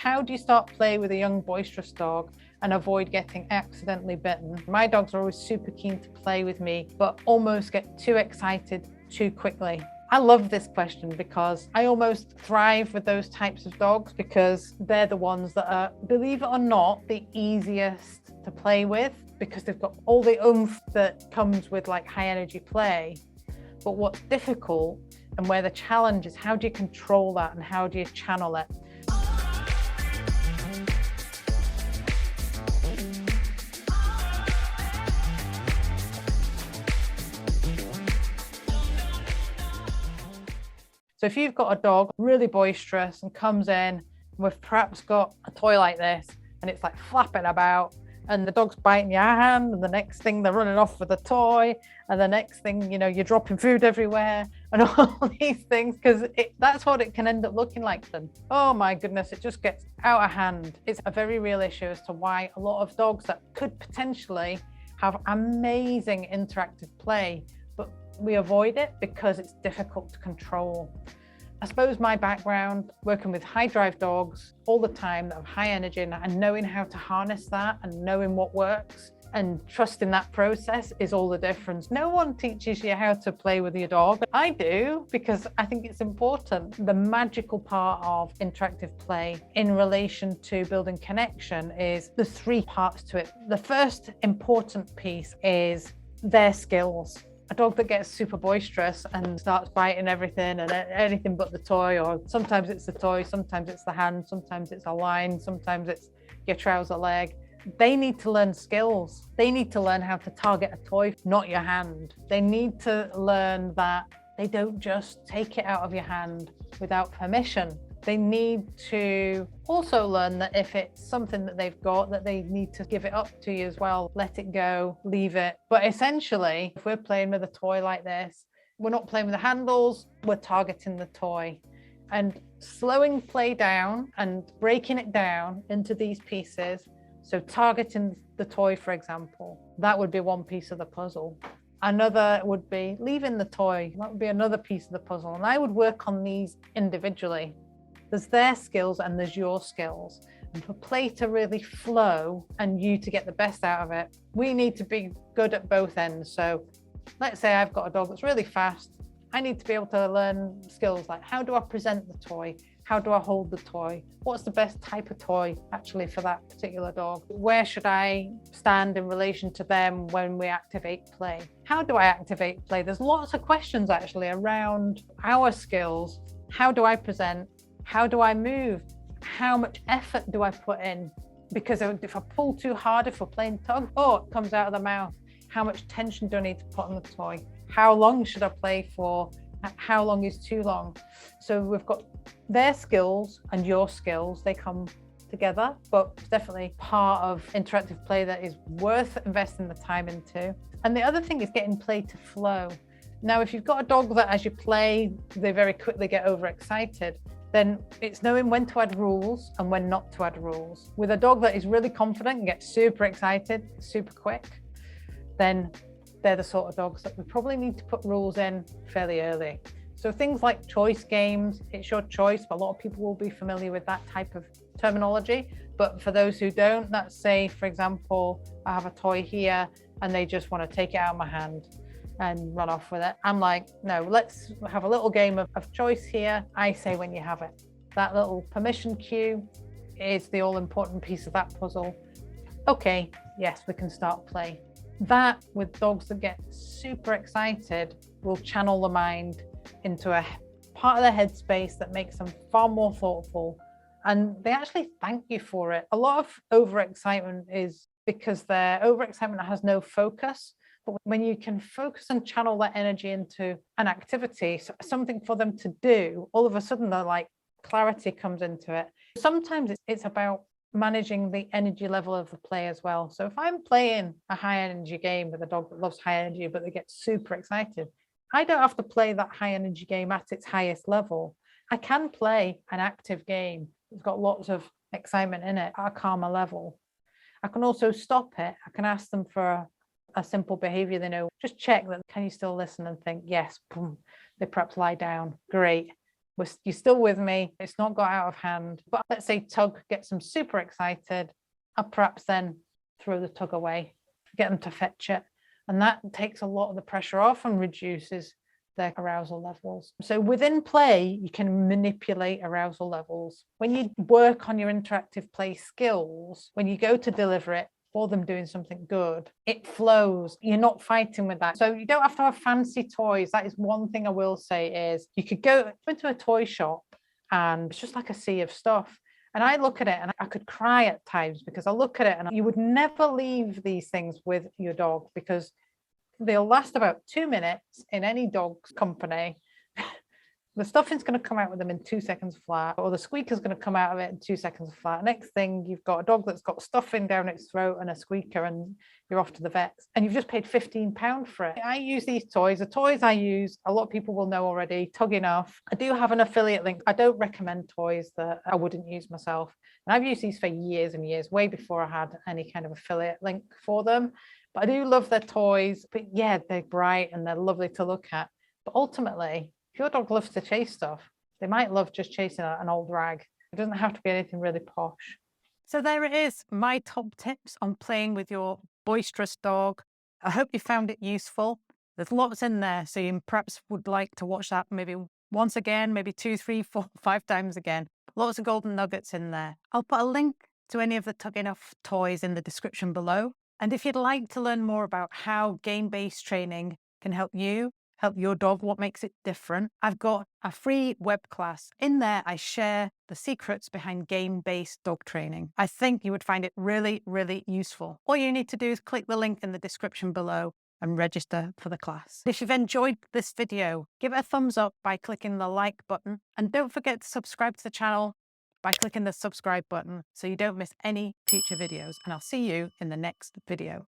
How do you start play with a young boisterous dog and avoid getting accidentally bitten? My dogs are always super keen to play with me, but almost get too excited too quickly. I love this question because I almost thrive with those types of dogs because they're the ones that are, believe it or not, the easiest to play with because they've got all the oomph that comes with like high energy play. But what's difficult and where the challenge is, how do you control that and how do you channel it? So if you've got a dog really boisterous and comes in, we've perhaps got a toy like this and it's like flapping about and the dog's biting your hand and the next thing they're running off with a toy and the next thing, you're dropping food everywhere and all these things because that's what it can end up looking like then. Oh my goodness, it just gets out of hand. It's a very real issue as to why a lot of dogs that could potentially have amazing interactive play, but we avoid it because it's difficult to control. I suppose my background working with high drive dogs all the time that have high energy and knowing how to harness that and knowing what works and trusting that process is all the difference. No one teaches you how to play with your dog. I do because I think it's important. The magical part of interactive play in relation to building connection is the three parts to it. The first important piece is their skills. A dog that gets super boisterous and starts biting everything and anything but the toy, or sometimes it's the toy, sometimes it's the hand, sometimes it's a line, sometimes it's your trouser leg. They need to learn skills. They need to learn how to target a toy, not your hand. They need to learn that they don't just take it out of your hand without permission. They need to also learn that if it's something that they've got, that they need to give it up to you as well. Let it go, leave it. But essentially, if we're playing with a toy like this, we're not playing with the handles, we're targeting the toy. And slowing play down and breaking it down into these pieces. So targeting the toy, for example, that would be one piece of the puzzle. Another would be leaving the toy. That would be another piece of the puzzle. And I would work on these individually. There's their skills and there's your skills. And for play to really flow and you to get the best out of it, we need to be good at both ends. So let's say I've got a dog that's really fast. I need to be able to learn skills like how do I present the toy? How do I hold the toy? What's the best type of toy actually for that particular dog? Where should I stand in relation to them when we activate play? How do I activate play? There's lots of questions actually around our skills. How do I present? How do I move? How much effort do I put in? Because if I pull too hard, if we're playing tug, it comes out of the mouth. How much tension do I need to put on the toy? How long should I play for? How long is too long? So we've got their skills and your skills, they come together, but it's definitely part of interactive play that is worth investing the time into. And the other thing is getting play to flow. Now, if you've got a dog that as you play, they very quickly get overexcited, then it's knowing when to add rules and when not to add rules. With a dog that is really confident and gets super excited, super quick, then they're the sort of dogs that we probably need to put rules in fairly early. So things like choice games, it's your choice, but a lot of people will be familiar with that type of terminology. But for those who don't, let's say, for example, I have a toy here and they just want to take it out of my hand and run off with it. I'm like, no, let's have a little game of choice here. I say when you have it. That little permission cue is the all-important piece of that puzzle. Okay, yes, we can start play. That, with dogs that get super excited, will channel the mind into a part of their headspace that makes them far more thoughtful. And they actually thank you for it. A lot of overexcitement is because their overexcitement has no focus. But when you can focus and channel that energy into an activity, something for them to do, all of a sudden they're like, clarity comes into it. Sometimes it's about managing the energy level of the play as well. So if I'm playing a high energy game with a dog that loves high energy, but they get super excited, I don't have to play that high energy game at its highest level. I can play an active game. It's got lots of excitement in it at a calmer level. I can also stop it. I can ask them for a simple behavior they know. Just check that, can you still listen and think, yes, boom. They perhaps lie down. Great. You're still with me. It's not got out of hand. But let's say Tug gets them super excited. I'll perhaps then throw the Tug away, get them to fetch it. And that takes a lot of the pressure off and reduces their arousal levels. So within play, you can manipulate arousal levels. When you work on your interactive play skills, when you go to deliver it for them doing something good, it flows. You're not fighting with that. So you don't have to have fancy toys. That is one thing I will say is you could go into a toy shop and it's just like a sea of stuff. And I look at it and I could cry at times because I look at it and you would never leave these things with your dog because they'll last about 2 minutes in any dog's company. The stuffing's going to come out with them in 2 seconds flat, or the squeaker's going to come out of it in 2 seconds flat. Next thing, you've got a dog that's got stuffing down its throat and a squeaker, and you're off to the vets. And you've just paid £15 for it. I use these toys. The toys I use, a lot of people will know already, Tug Enough. I do have an affiliate link. I don't recommend toys that I wouldn't use myself. And I've used these for years and years, way before I had any kind of affiliate link for them. But I do love their toys. But yeah, they're bright and they're lovely to look at. But ultimately, if your dog loves to chase stuff, they might love just chasing an old rag. It doesn't have to be anything really posh. So there it is, my top tips on playing with your boisterous dog. I hope you found it useful. There's lots in there, so you perhaps would like to watch that maybe once again, maybe 2, 3, 4, 5 times again. Lots of golden nuggets in there. I'll put a link to any of the Tug Enough toys in the description below. And if you'd like to learn more about how game-based training can help your dog, what makes it different, I've got a free web class. In there, I share the secrets behind game-based dog training. I think you would find it really, really useful. All you need to do is click the link in the description below and register for the class. If you've enjoyed this video, give it a thumbs up by clicking the like button. And don't forget to subscribe to the channel by clicking the subscribe button so you don't miss any future videos. And I'll see you in the next video.